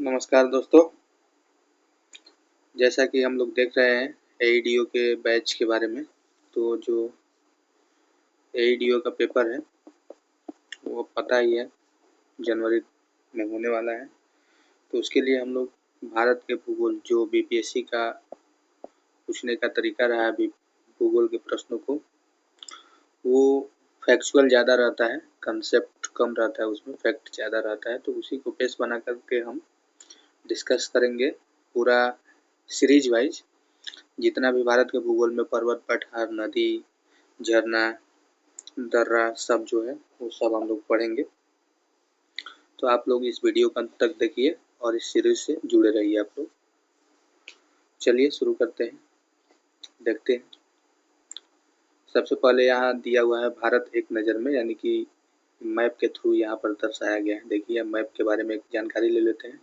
नमस्कार दोस्तों। जैसा कि हम लोग देख रहे हैं एईडीओ के बैच के बारे में, तो जो एईडीओ का पेपर है वो पता ही है जनवरी में होने वाला है। तो उसके लिए हम लोग भारत के भूगोल जो बीपीएससी का पूछने का तरीका रहा है भूगोल के प्रश्नों को, वो फैक्चुअल ज़्यादा रहता है, कंसेप्ट कम रहता है, उसमें फैक्ट ज़्यादा रहता है। तो उसी को बेस बना करके हम डिस्कस करेंगे पूरा सीरीज वाइज। जितना भी भारत के भूगोल में पर्वत, पठार, नदी, झरना, दर्रा सब जो है वो सब हम लोग पढ़ेंगे। तो आप लोग इस वीडियो को अंत तक देखिए और इस सीरीज से जुड़े रहिए आप लोग। चलिए शुरू करते हैं, देखते हैं। सबसे पहले यहाँ दिया हुआ है भारत एक नज़र में, यानी कि मैप के थ्रू यहाँ पर दर्शाया गया है। देखिए मैप के बारे में एक जानकारी ले लेते हैं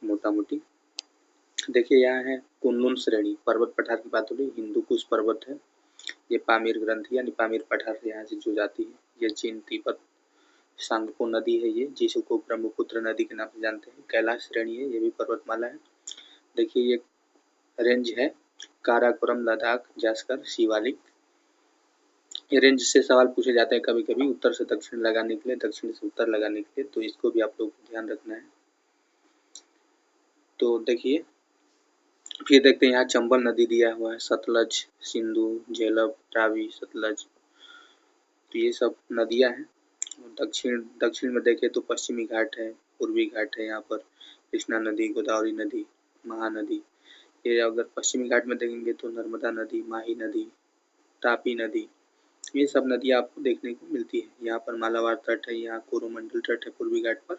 मोटा मोटी। देखिए यहाँ है कुनलुन श्रेणी, पर्वत पठार की बात हो रही, हिंदू कुश पर्वत है। ये पामीर ग्रंथि यानी पामीर पठार से यहाँ से जो जाती है। ये चीन तिब्बत सांगपो नदी है, ये जिसको ब्रह्मपुत्र नदी के नाम से जानते हैं। कैलाश श्रेणी है, ये भी पर्वतमाला है। देखिए ये रेंज है काराकोरम, लद्दाख, जास्कर, शिवालिक। ये रेंज से सवाल पूछे जाते हैं कभी कभी, उत्तर से दक्षिण लगाने के लिए, दक्षिण से उत्तर लगाने के लिए, तो इसको भी आप लोग को ध्यान रखना है। तो देखिए फिर देखते हैं यहाँ चंबल नदी दिया हुआ है, सतलज, सिंधु, झेलम, रावी, सतलज, तो ये सब नदियाँ हैं। दक्षिण में देखें तो पश्चिमी घाट है, पूर्वी घाट है, यहाँ पर कृष्णा नदी, गोदावरी नदी, महानदी। ये अगर पश्चिमी घाट में देखेंगे तो नर्मदा नदी, माही नदी, तापी नदी, ये सब नदियाँ आपको देखने को मिलती है। यहाँ पर मालाबार तट है, यहाँ कोरोमंडल तट है पूर्वी घाट पर।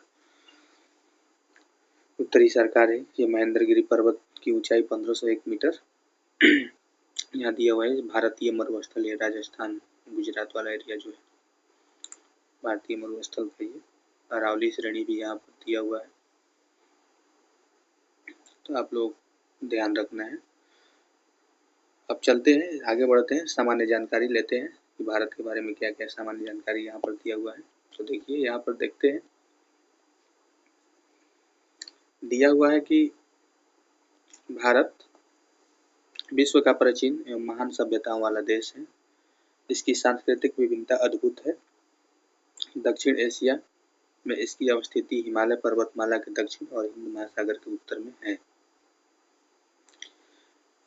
उत्तरी सरकार है, ये महेंद्रगिरी पर्वत की ऊंचाई 1501 मीटर। यहाँ दिया हुआ है भारतीय मरुस्थल है, राजस्थान गुजरात वाला एरिया जो है भारतीय मरुस्थल का ये। अरावली श्रेणी भी यहाँ पर दिया हुआ है, तो आप लोग ध्यान रखना है। अब चलते हैं, आगे बढ़ते हैं, सामान्य जानकारी लेते हैं कि भारत के बारे में क्या क्या सामान्य जानकारी यहाँ पर दिया हुआ है। तो देखिए यहाँ पर देखते हैं, दिया हुआ है कि भारत विश्व का प्राचीन एवं महान सभ्यताओं वाला देश है। इसकी सांस्कृतिक विभिन्नता अद्भुत है। दक्षिण एशिया में इसकी अवस्थिति हिमालय पर्वतमाला के दक्षिण और हिंद महासागर के उत्तर में है।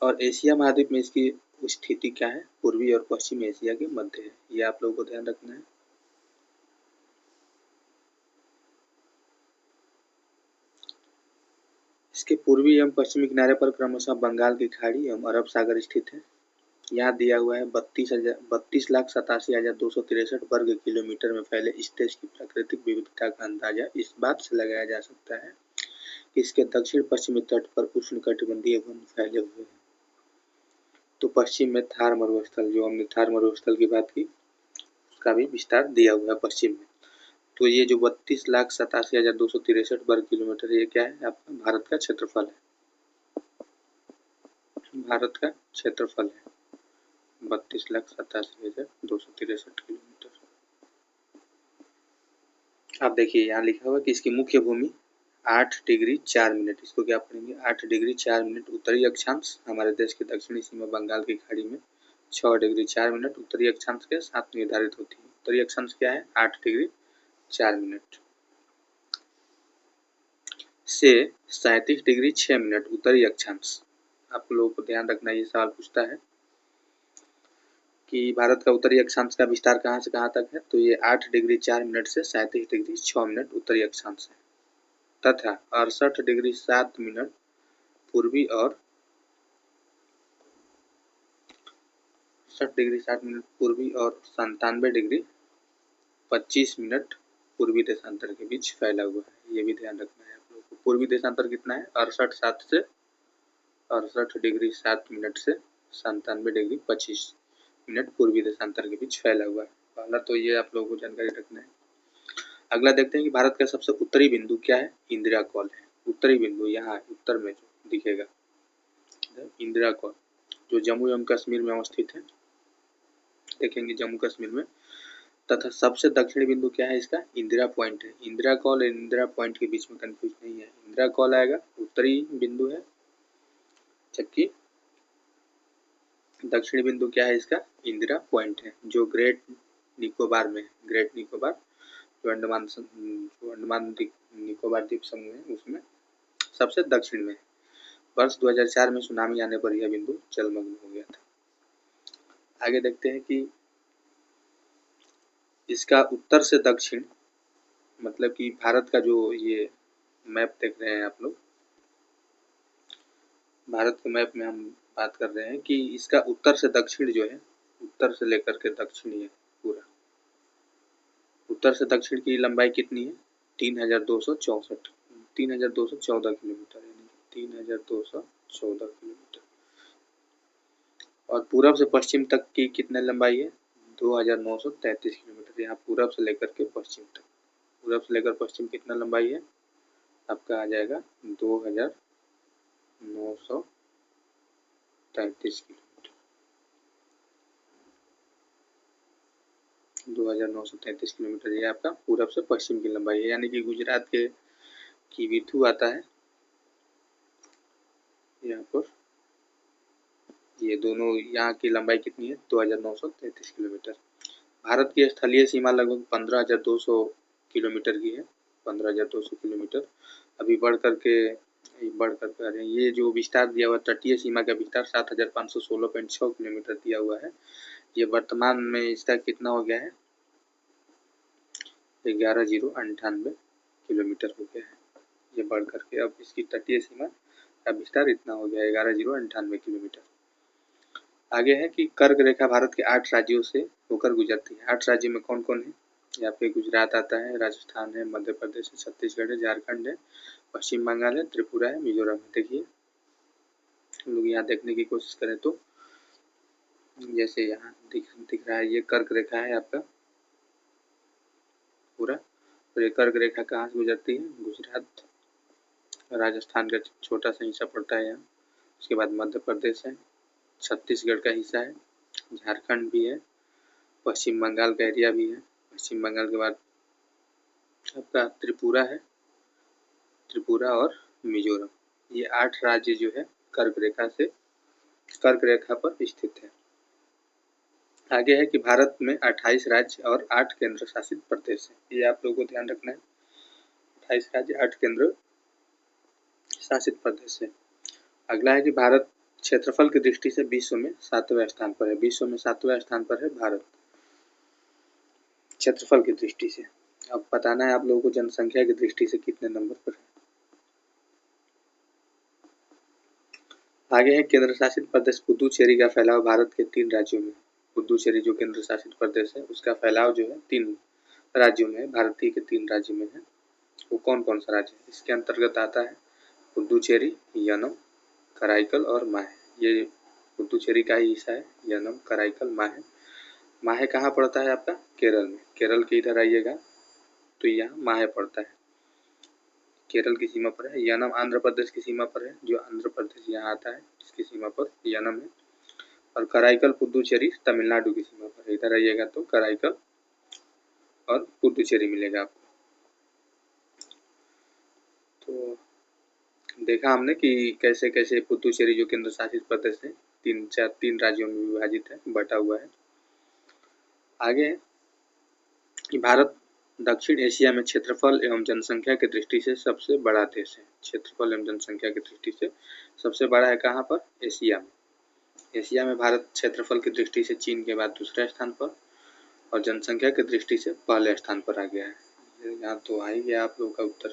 और एशिया महाद्वीप में इसकी स्थिति क्या है, पूर्वी और पश्चिमी एशिया के मध्य है। ये आप लोगों को ध्यान रखना है। इसके पूर्वी एवं पश्चिमी किनारे पर क्रमशः बंगाल की खाड़ी एवं अरब सागर स्थित है। यहाँ दिया हुआ है 32,87,263 वर्ग किलोमीटर में फैले इस देश की प्राकृतिक विविधता का अंदाजा इस बात से लगाया जा सकता है कि इसके दक्षिण पश्चिमी तट पर उष्णकटिबंधीय वन फैले हुए हैं। तो पश्चिम में थार मरुस्थल, जो हमने थार मरुस्थल की बात की, उसका भी विस्तार दिया हुआ है पश्चिम में। तो ये जो 32,87,263 वर्ग किलोमीटर, ये क्या है आपका भारत का क्षेत्रफल है। भारत का क्षेत्रफल है 32,87,263 किलोमीटर। आप देखिए यहाँ लिखा हुआ कि इसकी मुख्य भूमि 8 डिग्री 4 मिनट, इसको क्या पढ़ेंगे 8 डिग्री 4 मिनट उत्तरी अक्षांश, हमारे देश की दक्षिणी सीमा बंगाल की खाड़ी में 6 डिग्री 4 मिनट उत्तरी अक्षांश के साथ निर्धारित होती है। उत्तरी अक्षांश क्या है 8 डिग्री 4 मिनट से 37 डिग्री 6 मिनट उत्तरी अक्षांश। आप लोगों को ध्यान रखना, ये सवाल पूछता है कि भारत का उत्तरी अक्षांश का विस्तार कहाँ से कहाँ तक है, तो ये 8 डिग्री 4 मिनट से 37 डिग्री 6 मिनट उत्तरी अक्षांश है, तथा 68 डिग्री 7 मिनट पूर्वी और 97 डिग्री 25 मिनट पूर्वी देशांतर के बीच फैला हुआ है। ये भी ध्यान रखना है आप लोगों को। पूर्वी देशांतर कितना है 68 डिग्री 7 मिनट से 97 डिग्री 25 मिनट पूर्वी देशांतर के बीच फैला हुआ है। पहला तो ये आप लोगों को जानकारी रखना है। अगला देखते हैं कि भारत का सबसे उत्तरी बिंदु क्या है, इंदिरा कॉल है। उत्तरी बिंदु यहाँ उत्तर में जो दिखेगा इंदिरा कॉल, जो जम्मू एवं कश्मीर में अवस्थित है। देखेंगे जम्मू कश्मीर में तथा सबसे दक्षिणी बिंदु क्या है इसका? इंदिरा पॉइंट है। इंदिरा कॉल और इंदिरा पॉइंट के बीच में कंफ्यूज नहीं है। इंदिरा कॉल आएगा उत्तरी बिंदु है, जबकि दक्षिणी बिंदु क्या है इसका? इंदिरा पॉइंट है, जो ग्रेट निकोबार में है। ग्रेट निकोबार जो अंडमान निकोबार द्वीप समूह है उसमें सबसे दक्षिण में। वर्ष 2004 में सुनामी आने पर यह बिंदु जलमग्न हो गया था। आगे देखते हैं कि इसका उत्तर से दक्षिण, मतलब कि भारत का जो ये मैप देख रहे हैं आप लोग, भारत के मैप में हम बात कर रहे हैं कि इसका उत्तर से दक्षिण जो है, उत्तर से लेकर के दक्षिण है पूरा। उत्तर से दक्षिण की लंबाई कितनी है? 3264 3214 किलोमीटर, यानी 3214 किलोमीटर। और पूरब से पश्चिम तक की कितनी लंबाई है? 2933 किलोमीटर। यहाँ पूरब से लेकर के पश्चिम तक, पूरब से लेकर पश्चिम कितना लंबाई है? आपका आ जाएगा 2933 किलोमीटर। 2933 किलोमीटर ये आपका पूरब से पश्चिम की लंबाई है, यानी कि गुजरात के कीविथु आता है यहाँ पर। ये दोनों यहाँ की लंबाई कितनी है? 2933 किलोमीटर। भारत की स्थलीय सीमा लगभग 15,200 किलोमीटर की है। 15,200 किलोमीटर। अभी बढ़ करके ये जो विस्तार दिया हुआ तटीय सीमा का विस्तार 7,516.6 किलोमीटर दिया हुआ है। ये वर्तमान में इसका कितना हो गया है? 11,098 किलोमीटर हो गया है। ये बढ़ करके अब इसकी तटीय सीमा का विस्तार इतना हो गया है, 11,098 किलोमीटर। आगे है कि कर्क रेखा भारत के 8 राज्यों से होकर गुजरती है। 8 राज्य में कौन कौन है? यहाँ पे गुजरात आता है, राजस्थान है, मध्य प्रदेश है, छत्तीसगढ़ है, झारखंड है, पश्चिम बंगाल है, त्रिपुरा है, मिजोरम है। देखिए हम लोग यहाँ देखने की कोशिश करें तो जैसे यहाँ दिख रहा है, ये कर्क रेखा है आपका पूरा। और ये कर्क रेखा कहाँ से गुजरती है? गुजरात, राजस्थान का छोटा सा हिस्सा पड़ता है यहाँ, उसके बाद मध्य प्रदेश है, छत्तीसगढ़ का हिस्सा है, झारखंड भी है, पश्चिम बंगाल का एरिया भी है। पश्चिम बंगाल के बाद आपका त्रिपुरा है, त्रिपुरा और मिजोरम। ये 8 राज्य जो है कर्क रेखा पर स्थित है। आगे है कि भारत में 28 राज्य और 8 केंद्र शासित प्रदेश है। ये आप लोगों को ध्यान रखना है, 28 राज्य 8 केंद्र शासित प्रदेश है। अगला है कि भारत क्षेत्रफल की दृष्टि से विश्व में 7वें स्थान पर है। विश्व में 7वें स्थान पर है भारत क्षेत्रफल की दृष्टि से। अब बताना है आप लोगों को जनसंख्या की दृष्टि से कितने नंबर पर है। आगे है केंद्र शासित प्रदेश पुदुचेरी का फैलाव भारत के 3 राज्यों में। पुदुचेरी जो केंद्र शासित प्रदेश है उसका फैलाव जो है 3 राज्यों में है, भारतीय के 3 राज्यों में है। वो कौन कौन सा राज्य है? इसके अंतर्गत आता है पुदुचेरी, यनम, कराईकल और माहे। ये पुदुचेरी का ही हिस्सा है, यनम, कराईकल, माहे। माहे कहाँ पड़ता है आपका? केरल में। केरल के इधर आइएगा तो यहाँ माहे पड़ता है, केरल की सीमा पर है। यनम आंध्र प्रदेश की सीमा पर है, जो आंध्र प्रदेश यहाँ आता है इसकी सीमा पर यनम है। और कराईकल पुदुचेरी तमिलनाडु की सीमा पर है। इधर आइएगा तो कराईकल और पुदुचेरी मिलेगा आपको। तो देखा हमने कि कैसे कैसे पुदुचेरी जो केंद्र शासित प्रदेश है 3 राज्यों में विभाजित है, बटा हुआ है। आगे है कि भारत दक्षिण एशिया में क्षेत्रफल एवं जनसंख्या की दृष्टि से सबसे बड़ा देश है। क्षेत्रफल एवं जनसंख्या की दृष्टि से सबसे बड़ा है कहाँ पर? एशिया में। एशिया में भारत क्षेत्रफल की दृष्टि से चीन के बाद दूसरे स्थान पर और जनसंख्या की दृष्टि से पहले स्थान पर आ गया है। यहाँ तो आ ही गया आप लोगों का उत्तर,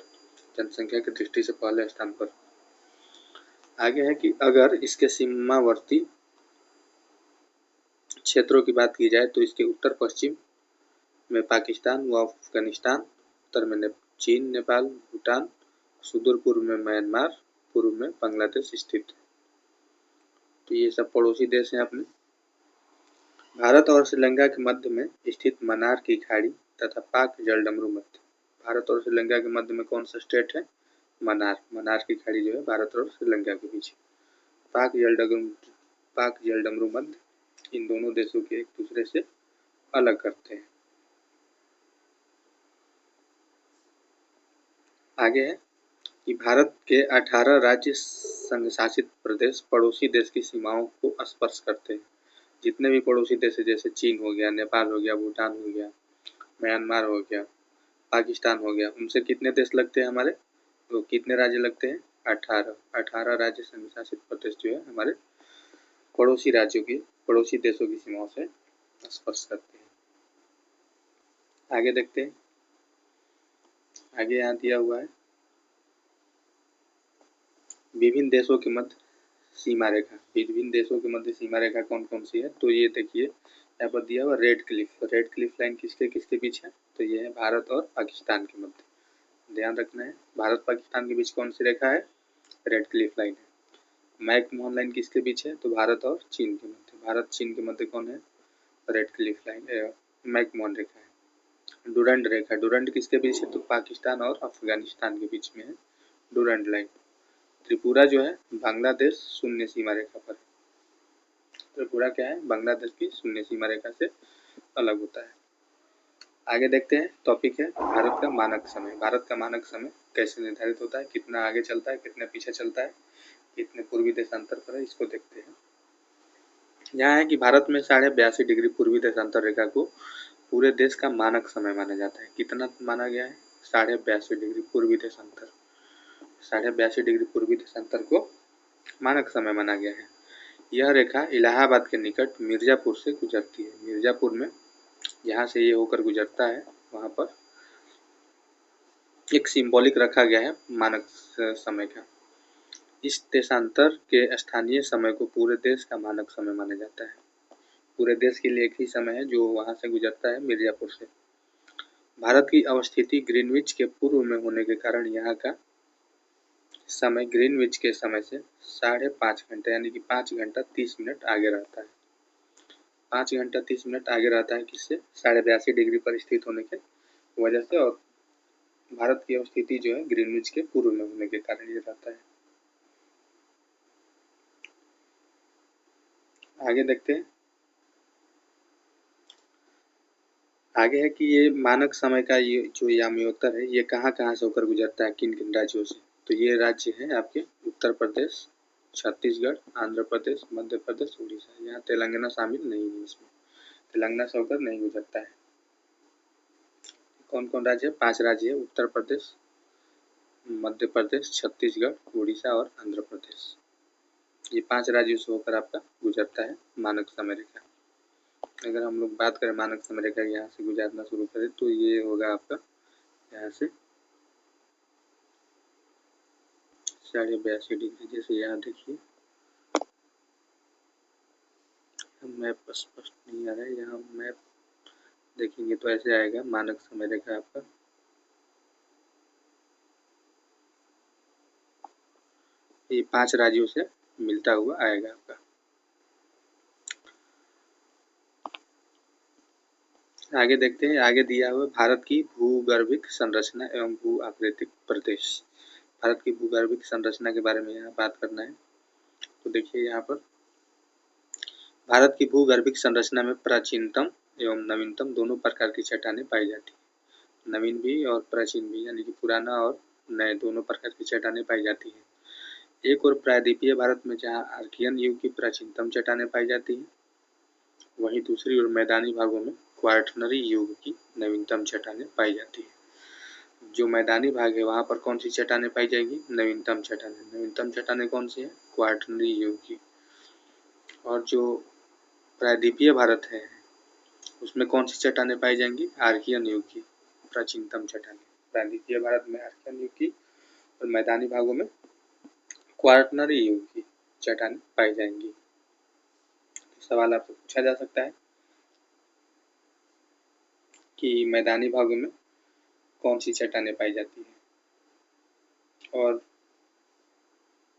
जनसंख्या की दृष्टि से पहले स्थान पर। आगे है कि अगर इसके सीमावर्ती क्षेत्रों की बात की जाए तो इसके उत्तर पश्चिम में पाकिस्तान व अफगानिस्तान, उत्तर में चीन, नेपाल, भूटान, सुदूर पूर्व में म्यांमार, पूर्व में बांग्लादेश स्थित है। तो ये सब पड़ोसी देश हैं अपने। भारत और श्रीलंका के मध्य में स्थित मन्नार की खाड़ी तथा पाक जलडमरू मध्य। भारत और श्रीलंका के मध्य में कौन सा स्टेट है? मन्नार। मन्नार की खाड़ी जो है भारत और श्रीलंका के बीच। पाक जलडमरू मध्य इन दोनों देशों के एक दूसरे से अलग करते हैं। आगे है कि भारत के 18 राज्य संघ शासित प्रदेश पड़ोसी देश की सीमाओं को स्पर्श करते हैं। जितने भी पड़ोसी देश है जैसे चीन हो गया, नेपाल हो गया, भूटान हो गया, म्यांमार हो गया, पाकिस्तान हो गया, उनसे कितने देश लगते हैं हमारे, तो कितने राज्य लगते हैं, 18 राज्य संघ शासित प्रदेश जो है हमारे पड़ोसी राज्यों की, पड़ोसी देशों की सीमाओं से स्पर्श करते हैं। आगे देखते हैं, आगे यहाँ दिया हुआ है विभिन्न देशों के मध्य सीमा रेखा। विभिन्न देशों के मध्य सीमा रेखा कौन कौन सी है, तो ये देखिए यहाँ पर दिया हुआ रेड क्लिफ लाइन किसके किसके बीच है, तो ये है भारत और पाकिस्तान के मध्य। ध्यान रखना है, भारत पाकिस्तान के बीच कौन सी रेखा है, रेड क्लिफ लाइन है। मैक-मोहन लाइन किसके बीच है, तो भारत और चीन के मध्य। भारत चीन के मध्य कौन है, रेड क्लिफ लाइन, मैक-मोहन रेखा है। डुरंड रेखा, डुरंड किसके बीच है, तो पाकिस्तान और अफगानिस्तान के बीच में है डुरंड लाइन। त्रिपुरा जो है बांग्लादेश शून्य सीमा रेखा पर, त्रिपुरा क्या है, बांग्लादेश की शून्य सीमा रेखा से अलग होता है। आगे देखते हैं, टॉपिक है भारत का मानक समय। भारत का मानक समय कैसे निर्धारित होता है, कितना आगे चलता है, कितने पीछे चलता है, कितने पूर्वी देशांतर पर है, इसको देखते हैं। यहाँ है कि भारत में 82.5 डिग्री पूर्वी देशांतर रेखा को पूरे देश का मानक समय माना जाता है। कितना माना गया है, 82.5 डिग्री पूर्वी देशांतर, 82.5 डिग्री पूर्वी देशांतर को मानक समय माना गया है। यह रेखा इलाहाबाद के निकट मिर्जापुर से गुजरती है। मिर्जापुर में जहाँ से ये होकर गुजरता है वहाँ पर एक सिंबॉलिक रखा गया है मानक समय का। इस देशांतर के स्थानीय समय को पूरे देश का मानक समय माना जाता है। पूरे देश के लिए एक ही समय है जो वहाँ से गुजरता है मिर्जापुर से। भारत की अवस्थिति ग्रीनविच के पूर्व में होने के कारण यहाँ का समय ग्रीनविच के समय से 5.5 घंटे यानी कि 5 घंटा 30 मिनट आगे रहता है। 5 घंटा 30 मिनट आगे रहता है किससे, 82.5 डिग्री पर स्थित होने के वजह से, और भारत की अवस्थिति जो है ग्रीनविच के पूर्व में होने के कारण ये रहता है। आगे देखते हैं, आगे है कि ये मानक समय का ये जो यामियोत्तर है ये कहाँ कहाँ से होकर गुजरता है, किन किन राज्यों से, तो ये राज्य है आपके उत्तर प्रदेश, छत्तीसगढ़, आंध्र प्रदेश, मध्य प्रदेश, उड़ीसा। यहाँ तेलंगाना शामिल नहीं है, इसमें तेलंगाना से होकर नहीं गुजरता है। कौन कौन राज्य है, 5 राज्य है, उत्तर प्रदेश, मध्य प्रदेश, छत्तीसगढ़, उड़ीसा और आंध्र प्रदेश। ये 5 राज्यों से होकर आपका गुजरता है मानक समय रेखा। अगर हम लोग बात करें मानक समय रेखा यहाँ से गुजरना शुरू करें तो ये होगा आपका यहाँ से 82.5 डिग्री। जैसे यहाँ देखिए मैप स्पष्ट नहीं आ रहा है, यहाँ मैप देखेंगे तो ऐसे आएगा मानक समय रेखा आपका। ये 5 राज्यों से मिलता हुआ आएगा आपका। आगे देखते हैं, आगे दिया हुआ भारत की भूगर्भिक संरचना एवं भू आकृतिक प्रदेश। भारत की भूगर्भिक संरचना के बारे में यहाँ बात करना है। तो देखिए यहाँ पर भारत की भूगर्भिक संरचना में प्राचीनतम एवं नवीनतम दोनों प्रकार की चट्टानें पाई जाती हैं। नवीन भी और प्राचीन भी, यानी कि पुराना और नए दोनों प्रकार की चट्टानें पाई जाती हैं। एक और प्रायद्वीपीय भारत में जहाँ आर्कियन युग की प्राचीनतम चट्टानें पाई जाती हैं, वहीं दूसरी ओर मैदानी भागों में क्वार्टनरी युग की नवीनतम चट्टानें पाई जाती है। जो मैदानी भाग है वहाँ पर कौन सी चट्टानें पाई जाएगी, नवीनतम चट्टानें। नवीनतम चट्टानें कौन सी है, क्वार्टनरी युग की। और जो प्रायद्वीपीय भारत है उसमें कौन सी चट्टानें पाई जाएंगी, आर्कियन युग की प्राचीनतम चट्टानें। प्रायद्वीपीय भारत में आर्कियन युग की और मैदानी भागों में क्वार्टनरी युग की चट्टानें पाई जाएंगी। सवाल आपसे पूछा जा सकता है कि मैदानी भागों में कौन सी चट्टानें पाई जाती है और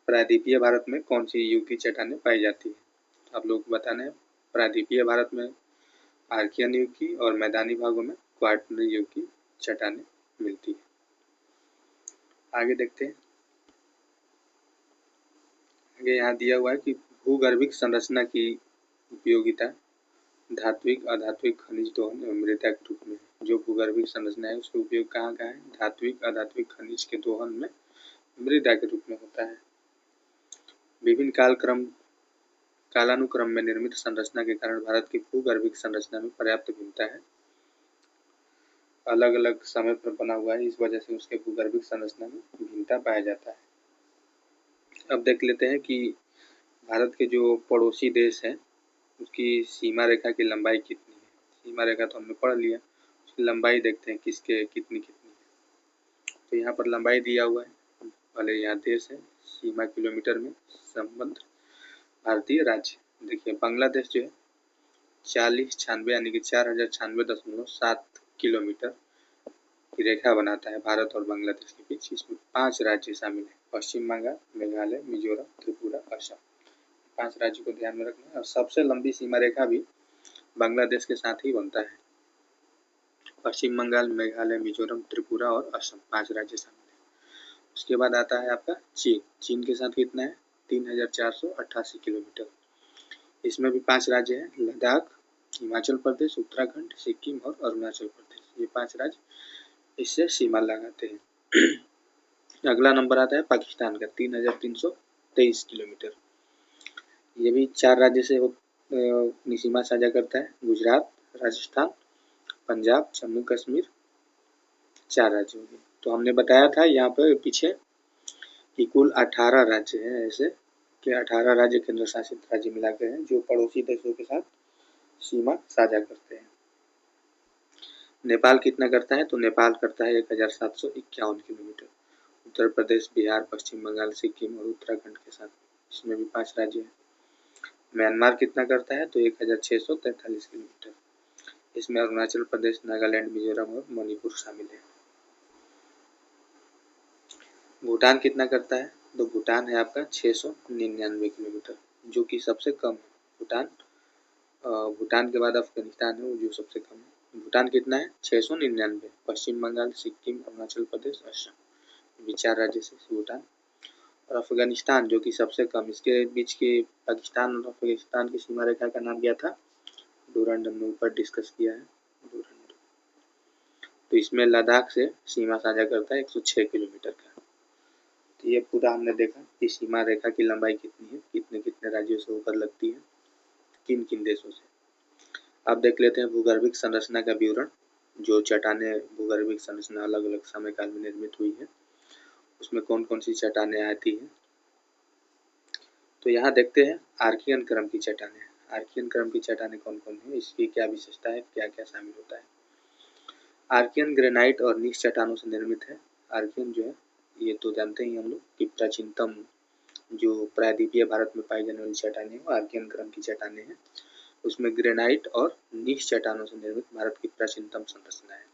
प्रायद्वीपीय भारत में कौन सी युग की चट्टानें पाई जाती है। आप लोग को बताना है, प्रायद्वीपीय भारत में आर्कियन युग की और मैदानी भागों में क्वार्टनरी युग की चट्टानें मिलती है। आगे देखते हैं, आगे यहाँ दिया हुआ है कि भूगर्भिक संरचना की उपयोगिता धात्विक अधात्विक खनिज दोहन एवं मृदा के रूप में जो भूगर्भिक संरचना है उसका उपयोग कहाँ है? धात्विक अधात्विक खनिज के दोहन में मृदा के रूप में होता है। विभिन्न कालानुक्रम में निर्मित संरचना के कारण भारत की भूगर्भिक संरचना में पर्याप्त भिन्नता है। अलग अलग समय पर बना हुआ है, इस वजह से उसके भूगर्भिक संरचना में भिन्नता पाया जाता है। अब देख लेते हैं कि भारत के जो पड़ोसी देश हैं उसकी सीमा रेखा की लंबाई कितनी है। सीमा रेखा तो हमने पढ़ लिया, उसकी लंबाई देखते हैं किसके कितनी कितनी है। तो यहाँ पर लंबाई दिया हुआ है, पहले यहाँ देश है, सीमा किलोमीटर में, संबंध भारतीय राज्य। देखिए बांग्लादेश जो है 4096 यानी कि 4096.7 किलोमीटर की रेखा बनाता है भारत और बांग्लादेश के बीच। इसमें 5 राज्य शामिल है, पश्चिम बंगाल, मेघालय, मिजोरम, त्रिपुरा, असम। 5 राज्यों को ध्यान में रखना है। और सबसे लंबी सीमा रेखा भी बांग्लादेश के साथ ही बनता है। पश्चिम बंगाल, मेघालय, मिजोरम, त्रिपुरा और असम 5 राज्य शामिल है। उसके बाद आता है आपका चीन। चीन के साथ कितना है? 3488 किलोमीटर। इसमें भी 5 राज्य हैं, लद्दाख, हिमाचल प्रदेश, उत्तराखंड, सिक्किम और अरुणाचल प्रदेश। ये 5 राज्य इससे सीमा लगाते हैं। अगला नंबर आता है पाकिस्तान का 3323 किलोमीटर। ये भी 4 राज्य से सीमा साझा करता है, गुजरात, राजस्थान, पंजाब, जम्मू कश्मीर, 4 राज्य हो गए। तो हमने बताया था यहाँ पर पीछे कि कुल 18 राज्य हैं, ऐसे कि 18 राज्य केंद्र शासित राज्य मिला के हैं जो पड़ोसी देशों के साथ सीमा साझा करते हैं। नेपाल कितना करता है? तो नेपाल करता है 1751 किलोमीटर। उत्तर प्रदेश, बिहार, पश्चिम बंगाल, सिक्किम और उत्तराखंड के साथ, इसमें भी 5 राज्य हैं। म्यांमार कितना करता है? तो 1643 किलोमीटर। इसमें अरुणाचल प्रदेश, नागालैंड, मिजोरम और मणिपुर शामिल है। भूटान कितना करता है? तो भूटान है आपका 699 किलोमीटर, जो कि सबसे कम है। भूटान के बाद अफगानिस्तान है वो जो सबसे कम है। भूटान कितना है? 699। पश्चिम बंगाल, सिक्किम, अरुणाचल प्रदेश, असम, ये 4 राज्य से भूटान। और अफगानिस्तान जो कि सबसे कम, इसके बीच के पाकिस्तान और अफगानिस्तान की सीमा रेखा का नाम क्या था? डूरंड, हमने ऊपर डिस्कस किया है, डूरंड। तो इसमें लद्दाख से सीमा साझा करता है 106 किलोमीटर का। तो ये पूरा हमने देखा कि सीमा रेखा की लंबाई कितनी है, कितने कितने राज्यों से होकर लगती है, किन किन देशों से। अब देख लेते हैं भूगर्भिक संरचना का विवरण। जो चट्टानें भूगर्भिक संरचना अलग अलग समय काल में निर्मित हुई है, उसमें कौन कौन सी चट्टानें आती हैं। तो यहाँ देखते हैं आर्कियन क्रम की चट्टानें। आर्कियन क्रम की चट्टानें कौन कौन है, इसकी क्या विशेषता है, क्या क्या शामिल होता है। आर्कियन ग्रेनाइट और नीच चट्टानों से निर्मित है। आर्कियन जो है ये तो जानते ही हम लोग कि प्राचीनतम जो प्रायद्वीपीय भारत में पाई जाने वाली चट्टानें वो आर्कियन क्रम की चट्टानें हैं। उसमें ग्रेनाइट और नीच चट्टानों से निर्मित भारत की प्राचीनतम संरचना है,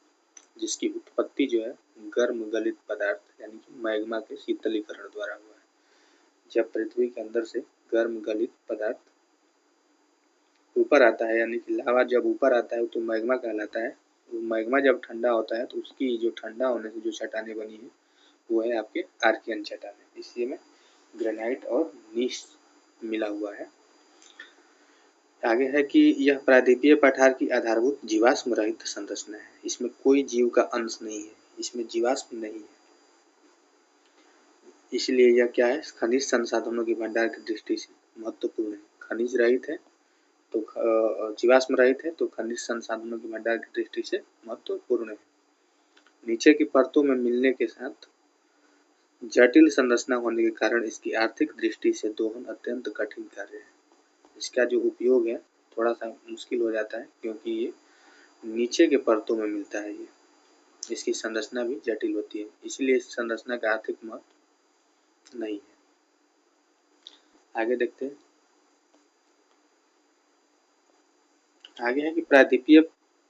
जिसकी उत्पत्ति जो है गर्म गलित पदार्थ यानी कि मैग्मा के शीतलीकरण द्वारा हुआ है। जब पृथ्वी के अंदर से गर्म गलित पदार्थ ऊपर आता है, यानी कि लावा जब ऊपर आता है तो मैग्मा कहलाता है। वो मैग्मा जब ठंडा होता है तो उसकी जो ठंडा होने से जो चट्टानें बनी है वो है आपके आर्कियन चट्टानें। इसी में ग्रेनाइट और नीच मिला हुआ है। आगे है कि यह प्रायद्वीपीय पठार की आधारभूत जीवाश्म रहित संरचना है। इसमें कोई जीव का अंश नहीं है, इसमें जीवाश्म नहीं है, इसलिए यह क्या है, खनिज संसाधनों के भंडार की दृष्टि से महत्वपूर्ण है। खनिज रहित है तो जीवाश्म रहित है तो खनिज संसाधनों के भंडार की दृष्टि से महत्वपूर्ण है। नीचे की परतों में मिलने के साथ जटिल संरचना होने के कारण इसकी आर्थिक दृष्टि से दोहन अत्यंत कठिन कार्य है। इसका जो उपयोग है थोड़ा सा मुश्किल हो जाता है, क्योंकि ये नीचे के परतों में मिलता है। ये इसकी संरचना भी जटिल होती है, इसलिए इस संरचना का आर्थिक महत्व नहीं है। आगे देखते हैं। आगे है कि प्रायद्वीपीय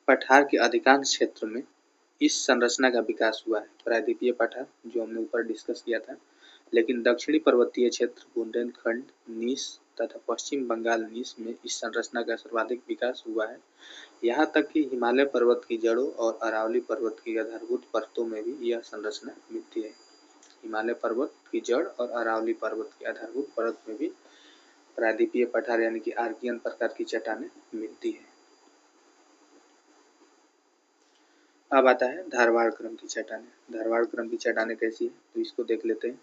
पठार के अधिकांश क्षेत्र में इस संरचना का विकास हुआ है। प्रायद्वीपीय पठार जो हमने ऊपर डिस्कस किया था, लेकिन दक्षिणी पर्वतीय क्षेत्र, बुंदेलखंड, नीस तथा पश्चिम बंगाल नीस में इस संरचना का सर्वाधिक विकास हुआ है। यहाँ तक कि हिमालय पर्वत की जड़ों और अरावली पर्वत की आधारभूत परतों में भी यह संरचना मिलती है। हिमालय पर्वत की जड़ और अरावली पर्वत की आधारभूत परत में भी प्रायद्वीपीय पठार यानी कि आर्कियन प्रकार की चट्टानें मिलती है। अब आता है धारवाड़ क्रम की चट्टानें। धारवाड़ क्रम की चट्टानें कैसी है तो इसको देख लेते हैं।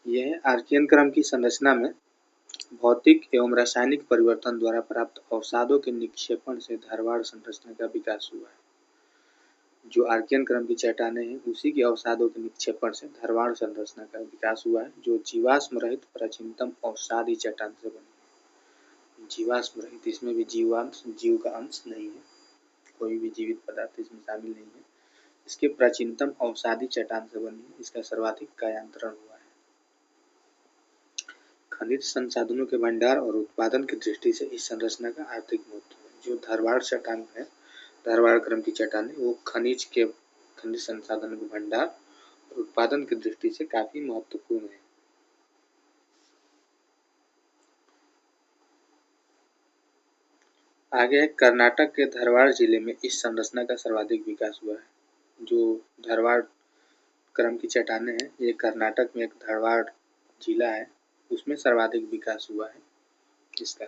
यह है आर्कियन क्रम की संरचना में भौतिक एवं रासायनिक परिवर्तन द्वारा प्राप्त अवसादों के निक्षेपण से धारवाड़ संरचना का विकास हुआ है। जो आर्कियन क्रम की चट्टानें हैं उसी के अवसादों के निक्षेपण से धारवाड़ संरचना का विकास हुआ है, जो जीवाश्म रहित प्राचीनतम अवसादी चट्टान से बनी है। जीवाश्म रहित, इसमें भी जीव का अंश नहीं है, कोई भी जीवित पदार्थ इसमें शामिल नहीं है। इसके प्राचीनतम अवसादी चट्टान से बनी है। इसका सर्वाधिक कायांतरण हुआ है। खनिज संसाधनों के भंडार और उत्पादन की दृष्टि से इस संरचना का आर्थिक महत्व है। जो धारवाड़ चट्टान है, धारवाड़ क्रम की चट्टान है, वो खनिज संसाधनों के भंडार और उत्पादन की दृष्टि से काफी महत्वपूर्ण है। आगे है कर्नाटक के धारवाड़ जिले में इस संरचना का सर्वाधिक विकास हुआ है। जो धारवाड़ क्रम की चट्टानें हैं, ये कर्नाटक में एक धारवाड़ जिला है, उसमें सर्वाधिक विकास हुआ है इसका,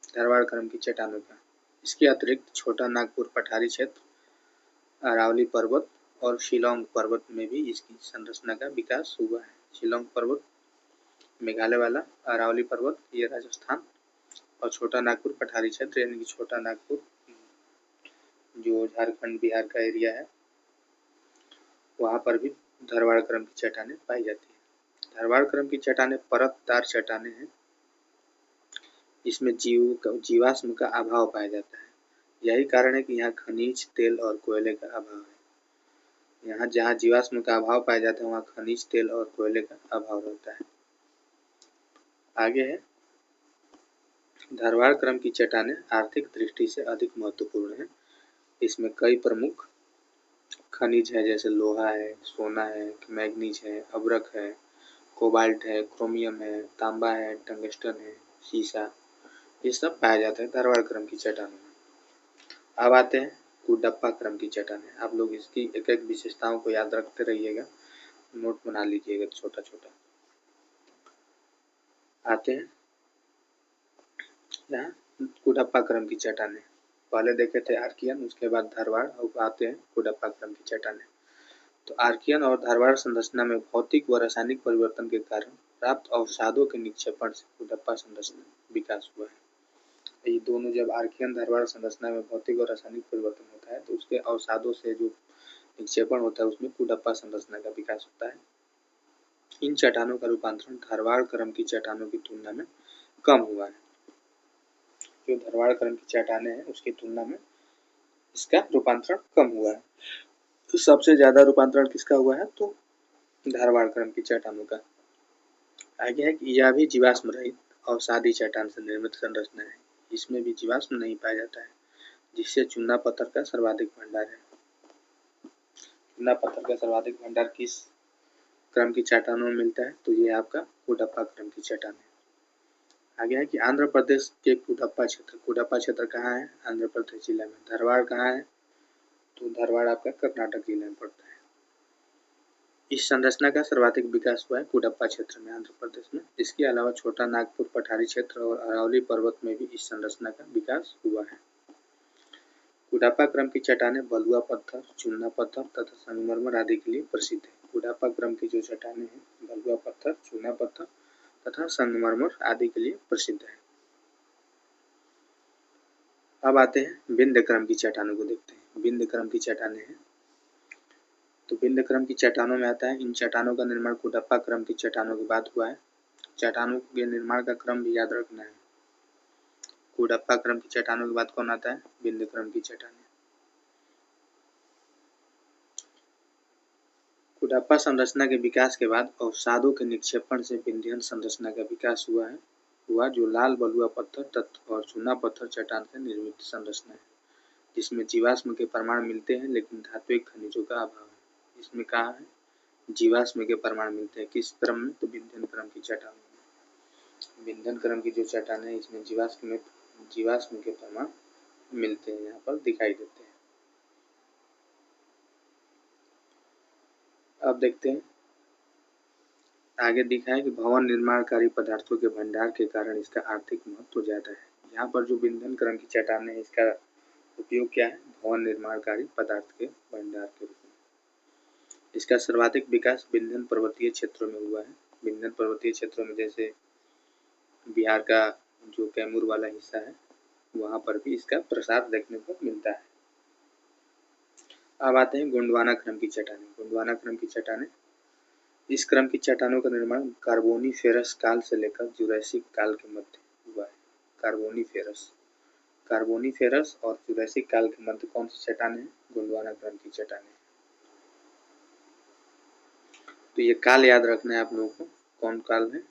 धारवाड़ क्रम की चट्टानों का। इसके अतिरिक्त छोटा नागपुर पठारी क्षेत्र, अरावली पर्वत और शिलोंग पर्वत में भी इसकी संरचना का विकास हुआ है। शिलोंग पर्वत मेघालय वाला, अरावली पर्वत ये राजस्थान, और छोटा नागपुर पठारी क्षेत्र यानी कि छोटा नागपुर जो झारखंड बिहार का एरिया है, वहाँ पर भी धारवाड़ क्रम की चट्टानें पाई जाती है। धारवाड़ क्रम की चट्टानें परतदार चट्टानें हैं। इसमें जीवाश्म का अभाव पाया जाता है। यही कारण है कि यहाँ खनिज, तेल और कोयले का अभाव है। यहाँ जहाँ जीवाश्म का अभाव पाया जाता है वहाँ खनिज, तेल और कोयले का अभाव रहता है। आगे है धारवाड़ क्रम की चट्टानें आर्थिक दृष्टि से अधिक महत्वपूर्ण है। इसमें कई प्रमुख खनिज है, जैसे लोहा है, सोना है, मैग्नीज है, अब्रक है, कोबाल्ट है, क्रोमियम है, तांबा है, टंगस्टन है, सीसा, ये सब पाया जाता है धारवाड़ क्रम की चट्टानों में। अब आते हैं कुडप्पा क्रम की चट्टानें। आप लोग इसकी एक एक विशेषताओं को याद रखते रहिएगा, नोट बना लीजिएगा छोटा छोटा। आते हैं यहाँ कुडप्पा क्रम की चट्टानें। पहले देखे थे आर्कियन, उसके बाद धारवाड़, अब आते हैं कुडप्पा क्रम की चट्टानें। तो आर्कियन और धारवाड़ संरचना में भौतिक व रासायनिक परिवर्तन के कारण प्राप्त अवसादों के निक्षेपण से कुडप्पा संरचना विकास हुआ है। ये दोनों, जब आर्कियन धारवाड़ संरचना में भौतिक और रासायनिक परिवर्तन होता है तो उसके अवसादों से जो निक्षेपण होता है उसमें कुडप्पा संरचना का विकास होता है। इन चट्टानों का रूपांतरण धारवाड़ क्रम की चट्टानों की तुलना में कम हुआ है। जो धारवाड़ क्रम की चट्टानें हैं उसकी तुलना में इसका रूपांतरण कम हुआ है। तो सबसे ज्यादा रूपांतरण किसका हुआ है तो धारवाड़ क्रम की चट्टानों का। आगे है कि यह भी जीवाश्म रहित अवसादी चट्टान से निर्मित संरचना है। इसमें भी जीवाश्म नहीं पाया जाता है, जिससे चूना पत्थर का सर्वाधिक भंडार है। चूना पत्थर का सर्वाधिक भंडार किस क्रम की चट्टानों में मिलता है तो ये आपका कुडप्पा क्रम की चट्टान है। आगे है कि आंध्र प्रदेश के कुडप्पा क्षेत्र कहाँ है, आंध्र प्रदेश जिला में। धारवाड़ कहाँ है तो धारवाड़ आपका कर्नाटक जिला में पड़ता है। इस संरचना का सर्वाधिक विकास हुआ है कुडप्पा क्षेत्र में, आंध्र प्रदेश में। इसके अलावा छोटा नागपुर पठारी क्षेत्र और अरावली पर्वत में भी इस संरचना का विकास हुआ है। कुडप्पा क्रम की चट्टानें बलुआ पत्थर, चूना पत्थर तथा संगमरमर आदि के लिए प्रसिद्ध है। कुडप्पा क्रम की जो चट्टानें हैं बलुआ पत्थर, चूना पत्थर तथा संगमरमर आदि के लिए प्रसिद्ध है। अब आते हैं विंध्य क्रम की चट्टानों को देखते हैं। विंध्य क्रम की चट्टानें हैं तो विंध्य क्रम की चट्टानों में आता है, इन चट्टानों का निर्माण कुडप्पा क्रम की चट्टानों के बाद हुआ है। चट्टानों के निर्माण का क्रम भी याद रखना है। कुडप्पा क्रम की चट्टानों के बाद कौन आता है, विंध्य क्रम की चट्टानें। कुडप्पा संरचना के विकास के बाद अवसादों के निक्षेपण से विंध्यन संरचना का विकास हुआ जो लाल बलुआ पत्थर और चूना पत्थर चट्टान से निर्मित संरचना है, जिसमें जीवाश्म के प्रमाण मिलते हैं लेकिन धात्विक खनिजों का अभाव है। इसमें कहा है जीवाश्म के प्रमाण मिलते हैं, किस क्रम में तो विंध्यन क्रम की चट्टानों में। विंध्यन क्रम की जो चट्टान है इसमें जीवाश्म के प्रमाण मिलते हैं, यहाँ पर दिखाई देते हैं। अब देखते हैं आगे दिखा है कि भवन निर्माणकारी पदार्थों के भंडार के कारण इसका आर्थिक महत्व ज्यादा है। यहाँ पर जो विंध्यन क्रम की चट्टानें है इसका उपयोग क्या है? भवन निर्माणकारी पदार्थ के भंडार के रूप में। इसका सर्वाधिक विकास विंध्य पर्वतीय क्षेत्रों में हुआ है। विंध्य पर्वतीय क्षेत्रों में जैसे बिहार का जो कैमूर वाला हिस्सा है वहाँ पर भी इसका प्रसार देखने को मिलता है। अब आते हैं गोंडवाना क्रम की चट्टानें। गोंडवाना क्रम की चट्टानें, इस क्रम की चट्टानों का निर्माण कार्बोनीफेरस काल से लेकर जुरैसिक काल के मध्य हुआ है। कार्बोनीफेरस और जुरैसिक काल के मध्य कौन सी चट्टानें हैं? गोंडवाना क्रम की चट्टानें। तो ये काल याद रखना है आप लोगों को, कौन काल है?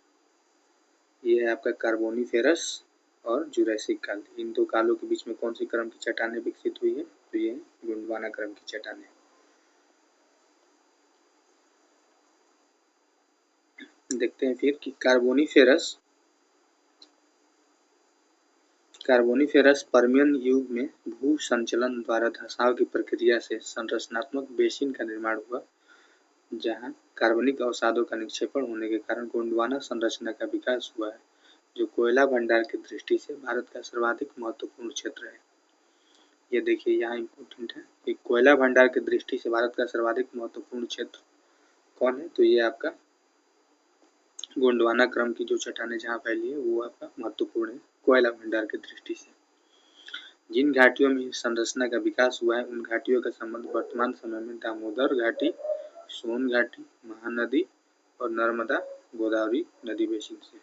ये है आपका कार्बोनीफेरस और जुरैसिक काल। इन दो कालों के बीच में कौन सी क्रम की चट्टानें विकसित हुई है? तो ये गोंडवाना क्रम की चट्टानें। देखते हैं फिर कि कार्बोनीफेरस पर्मियन युग में भू संचलन द्वारा धसाव की प्रक्रिया से संरचनात्मक बेसिन का निर्माण हुआ, जहां कार्बनिक अवसादों का निक्षेपण होने के कारण गोंडवाना संरचना का विकास हुआ है, जो कोयला भंडार की दृष्टि से भारत का सर्वाधिक महत्वपूर्ण क्षेत्र है। ये देखिए यहाँ इम्पोर्टेंट है कि कोयला भंडार की दृष्टि से भारत का सर्वाधिक महत्वपूर्ण क्षेत्र कौन है? तो ये आपका गोंडवाना क्रम की जो चट्टानें जहाँ फैली है वो आपका महत्वपूर्ण है कोयला भंडार की दृष्टि से। जिन घाटियों में इस संरचना का विकास हुआ है उन घाटियों का संबंध वर्तमान समय में दामोदर घाटी, सोन घाटी, महानदी और नर्मदा गोदावरी नदी बेसिन से है।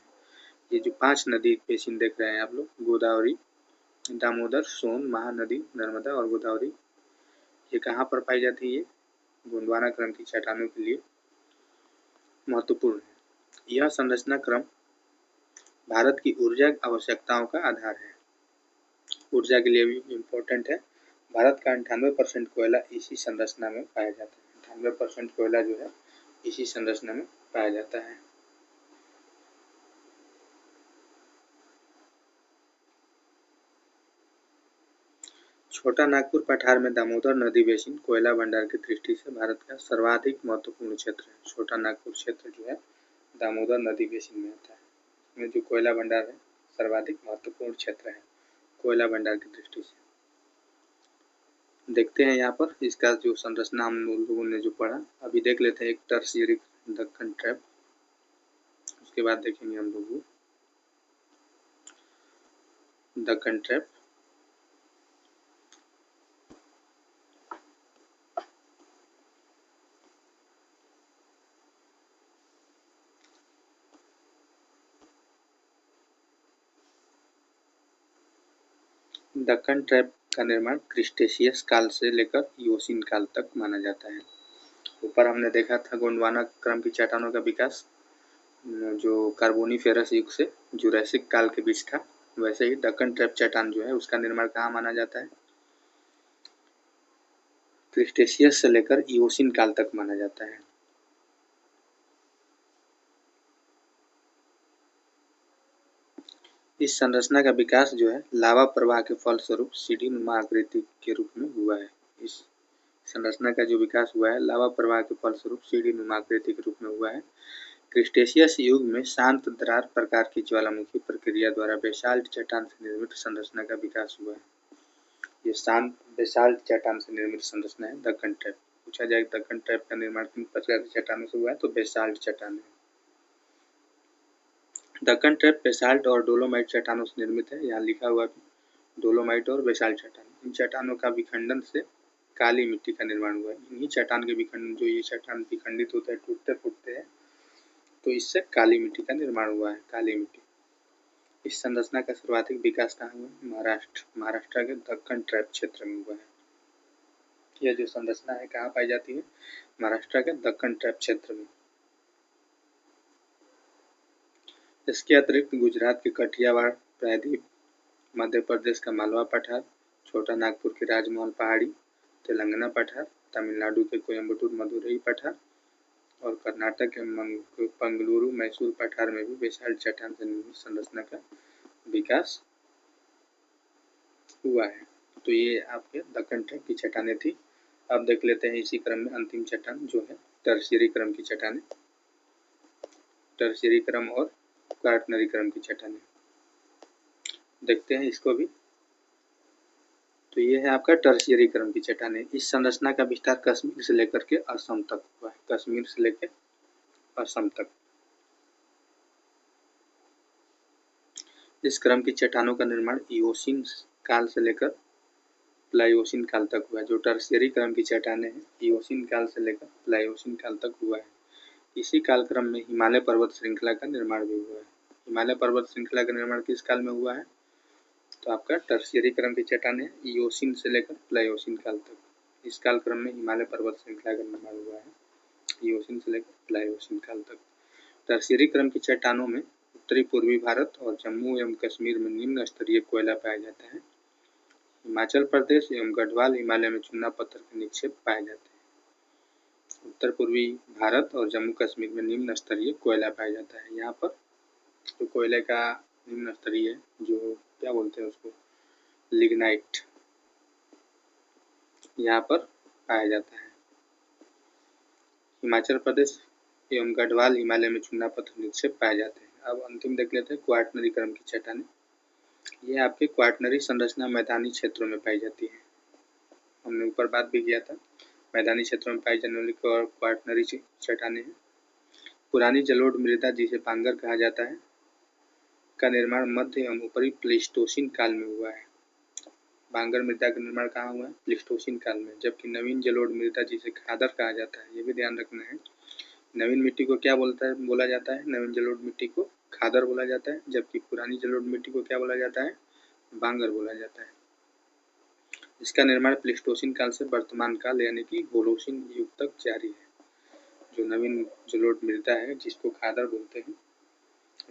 ये जो 5 नदी बेसिन देख रहे हैं आप लोग, गोदावरी, दामोदर, सोन, महानदी, नर्मदा और गोदावरी, ये कहाँ पर पाई जाती है? गोंडवाना क्रम की चट्टानों के लिए महत्वपूर्ण है। यह संरचना क्रम भारत की ऊर्जा आवश्यकताओं का आधार है। ऊर्जा के लिए भी इम्पोर्टेंट है। भारत का 98% कोयला इसी संरचना में पाया जाता है। 98% कोयला जो है इसी संरचना में पाया जाता है। छोटा नागपुर पठार में दामोदर नदी बेसिन कोयला भंडार की दृष्टि से भारत का सर्वाधिक महत्वपूर्ण क्षेत्र है। छोटा नागपुर क्षेत्र जो है दामोदर नदी बेसिन में आता है। इसमें जो कोयला भंडार है सर्वाधिक महत्वपूर्ण क्षेत्र है कोयला भंडार की दृष्टि से। देखते हैं यहाँ पर इसका जो संरचना हम लोगों ने जो पढ़ा, अभी देख लेते हैं एक टर्शियरी दक्कन ट्रैप, उसके बाद देखेंगे हम लोग दक्कन ट्रैप। दक्कन ट्रैप का निर्माण क्रिस्टेशियस काल से लेकर इओसिन काल तक माना जाता है। ऊपर हमने देखा था गोंडवाना क्रम की चट्टानों का विकास जो कार्बोनीफेरस युग से जुरैसिक काल के बीच था, वैसे ही दक्कन ट्रैप चट्टान जो है उसका निर्माण कहाँ माना जाता है? क्रिस्टेशियस से लेकर इओसिन काल तक माना जाता है। इस संरचना का विकास जो है लावा प्रवाह के फलस्वरूप सीढ़ीनुमा आकृति के रूप में हुआ है। इस संरचना का जो विकास हुआ है लावा प्रवाह के फलस्वरूप सीढ़ीनुमा आकृति के रूप में हुआ है। क्रिस्टेशियस युग में शांत दरार प्रकार की ज्वालामुखी प्रक्रिया द्वारा बेसाल्ट चट्टान से निर्मित संरचना का विकास हुआ है। ये शांत बेसाल्ट चट्टान से निर्मित संरचना है दक्कन ट्रैप। पूछा जाए दक्कन ट्रैप का निर्माण किन प्रकार की चट्टानों से हुआ है? तो बेसाल्ट चट्टान है। दक्कन ट्रैप बेसाल्ट और डोलोमाइट चट्टानों से निर्मित है। यहाँ लिखा हुआ भी डोलोमाइट और बेसाल्ट चट्टान। इन चट्टानों का विखंडन से काली मिट्टी का निर्माण हुआ है। इन्हीं चट्टान के विखंडन, जो ये चट्टान विखंडित होते हैं, टूटते फूटते हैं, तो इससे काली मिट्टी का निर्माण हुआ है, काली मिट्टी। इस संरचना का सर्वाधिक विकास कहाँ हुआ? महाराष्ट्र के दक्कन ट्रैप क्षेत्र में हुआ है। यह जो संरचना है कहाँ पाई जाती है? महाराष्ट्र के दक्कन ट्रैप क्षेत्र में। इसके अतिरिक्त गुजरात के कठियावाड़ प्रायद्वीप, मध्य प्रदेश का मालवा पठार, छोटा नागपुर के राजमहल पहाड़ी, तेलंगाना पठार, तमिलनाडु के कोयम्बटूर मदुरई पठार और कर्नाटक के पंगलुरु मैसूर पठार में भी बेसाल्ट चट्टान से निर्मित संरचना का विकास हुआ है। तो ये आपके दक्कन ट्रैप की चट्टानें थी। अब देख लेते हैं इसी क्रम में अंतिम चट्टान जो है टर्शियरी क्रम की चट्टानें। टर्शियरी क्रम और क्वाटरनरी क्रम की चट्टानें देखते हैं इसको भी। तो ये है आपका टर्शियरी क्रम की चट्टानें। इस संरचना का विस्तार कश्मीर से लेकर के असम तक हुआ है, कश्मीर से लेकर असम तक। इस क्रम की चट्टानों का निर्माण इओसिन काल से लेकर प्लाइओसिन काल तक हुआ है। जो टर्शियरी क्रम की चट्टानें हैं, इओसिन काल से लेकर प्लाइओसिन काल तक हुआ है। इसी कालक्रम में हिमालय पर्वत श्रृंखला का निर्माण भी हुआ है। हिमालय पर्वत श्रृंखला का निर्माण किस काल में हुआ है? तो आपका टर्शियरी क्रम की चट्टानें इओसिन से लेकर प्लाइओसिन काल तक। इस कालक्रम में हिमालय पर्वत श्रृंखला का निर्माण हुआ है, इओसिन से लेकर प्लाइओसिन काल तक। टर्शियरी क्रम की चट्टानों में उत्तरी पूर्वी भारत और जम्मू एवं कश्मीर में निम्न स्तरीय कोयला पाया जाता है। हिमाचल प्रदेश एवं गढ़वाल हिमालय में चूना पत्थर के निक्षेप पाए जाते हैं। उत्तर पूर्वी भारत और जम्मू कश्मीर में निम्न स्तरीय कोयला पाया जाता है। यहाँ पर जो कोयले का निम्न स्तरीय जो क्या बोलते हैं उसको, लिग्नाइट, यहाँ पर पाया जाता है। हिमाचल प्रदेश एवं गढ़वाल हिमालय में चूना पत्थर निक्षेप पाए जाते हैं। अब अंतिम देख लेते हैं क्वाटरनरी क्रम की चट्टानें। ये आपके क्वाटरनरी संरचना मैदानी क्षेत्रों में पाई जाती है। हमने ऊपर बात भी किया था, मैदानी क्षेत्रों में पाई जाने वाली क्वाटरनरी चट्टानें हैं। पुरानी जलोढ़ मृदा जिसे बांगर कहा जाता है का निर्माण मध्य एवं ऊपरी प्लेस्टोसीन काल में हुआ है। बांगर मृदा का निर्माण कहाँ हुआ है? प्लेस्टोसीन काल में। जबकि नवीन जलोढ़ मृदा जिसे खादर कहा जाता है, ये भी ध्यान रखना है। नवीन मिट्टी को क्या बोला जाता है? नवीन जलोढ़ मिट्टी को खादर बोला जाता है, जबकि पुरानी जलोढ़ मिट्टी को क्या बोला जाता है? बांगर बोला जाता है। इसका निर्माण प्लेस्टोसीन काल से वर्तमान काल यानी कि होलोसीन युग तक जारी है। जो नवीन जलोढ़ मृदा है जिसको खादर बोलते हैं,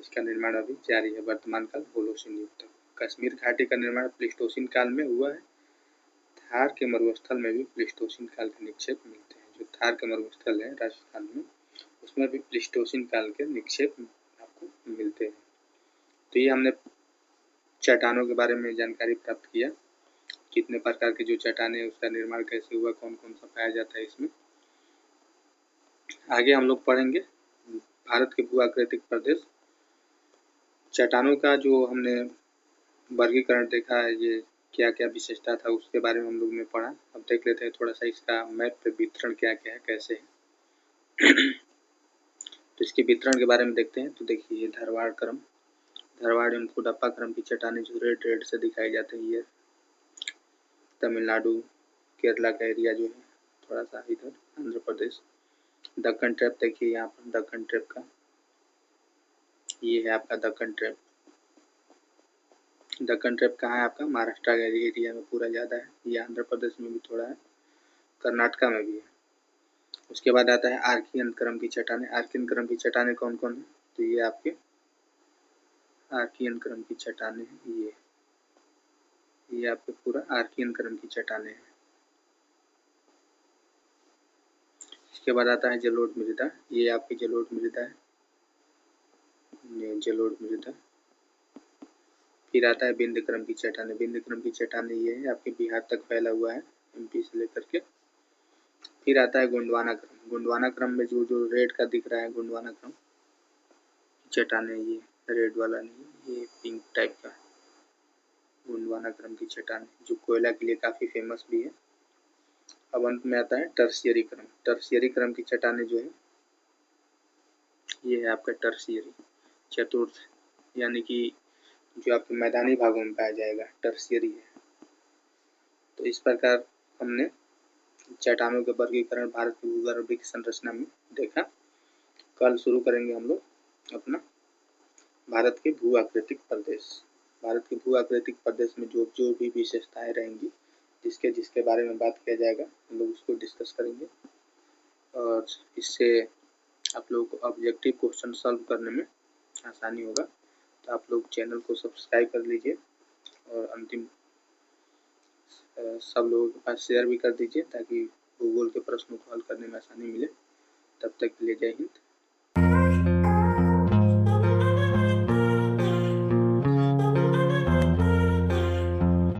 इसका निर्माण अभी जारी है, वर्तमान काल होलोसीन युग तक। कश्मीर घाटी का निर्माण प्लेस्टोसीन काल में हुआ है। थार के मरुस्थल में भी प्लेस्टोसीन काल के निक्षेप मिलते हैं। जो थार का मरुस्थल है राजस्थान में, उसमें भी प्लेस्टोसीन काल के निक्षेप आपको मिलते हैं। तो ये हमने चट्टानों के बारे में जानकारी प्राप्त किया, कितने प्रकार के जो चट्टानें हैं उसका निर्माण कैसे हुआ, कौन कौन सा पाया जाता है इसमें। आगे हम लोग पढ़ेंगे भारत के भू आकृतिक प्रदेश। चट्टानों का जो हमने वर्गीकरण देखा है, ये क्या क्या विशेषता था उसके बारे में हम लोग ने पढ़ा। अब देख लेते हैं थोड़ा सा इसका मैप पे वितरण क्या क्या है, कैसे है। तो इसके वितरण के बारे में देखते हैं। तो देखिए धारवाड़ क्रम, धारवाड़ एवं कुडप्पा क्रम की चट्टानें जो रेड रेड से दिखाई जाती है, ये तमिलनाडु केरला का एरिया जो है, थोड़ा सा इधर आंध्र प्रदेश। दक्कन ट्रैप देखिए यहाँ पर, दक्कन ट्रैप का ये है आपका दक्कन ट्रैप। दक्कन ट्रैप कहाँ है आपका? महाराष्ट्र के एरिया में पूरा ज़्यादा है। ये आंध्र प्रदेश में भी थोड़ा है, कर्नाटका में भी है। उसके बाद आता है आर्कियन क्रम की चट्टानें। आर्कियन क्रम की चट्टानें कौन कौन है? तो ये आपके आर्कियन क्रम की चट्टानें हैं। ये आपके पूरा आर्कियन क्रम की चट्टानें हैं। इसके बाद आता है जलोढ़ मृदा। ये आपकी जलोढ़ मृदा है, ये जलोढ़ मृदा। फिर आता है बिंद क्रम की चट्टानें। बिंद क्रम की चट्टानें ये है आपके बिहार तक फैला हुआ है, एमपी से लेकर के। फिर आता है गोंडवाना क्रम। गोंडवाना क्रम में जो जो रेड का दिख रहा है, गोंडवाना क्रम चट्टानें, ये रेड वाला नहीं, ये पिंक टाइप का गोंडवाना क्रम की चट्टानें, जो कोयला के लिए काफ़ी फेमस भी है। अब अंत में आता है टर्शियरी क्रम। टर्शियरी क्रम की चट्टानें जो है, ये है आपका टर्शियरी, चतुर्थ, यानी कि जो आपके मैदानी भागों में पाया जाएगा, टर्शियरी है। तो इस प्रकार हमने चट्टानों के वर्गीकरण भारत की भूगर्भीय संरचना में देखा। कल शुरू करेंगे हम लोग अपना भारत के भू आकृतिक प्रदेश। भारत के भू आकृतिक प्रदेश में जो जो भी विशेषताएं रहेंगी, जिसके जिसके बारे में बात किया जाएगा, हम लोग उसको डिस्कस करेंगे। और इससे आप लोगों को ऑब्जेक्टिव क्वेश्चन सॉल्व करने में आसानी होगा। तो आप लोग चैनल को सब्सक्राइब कर लीजिए और अंतिम सब लोगों के पास शेयर भी कर दीजिए, ताकि भूगोल के प्रश्नों को हल करने में आसानी मिले। तब तक के लिए जय हिंद।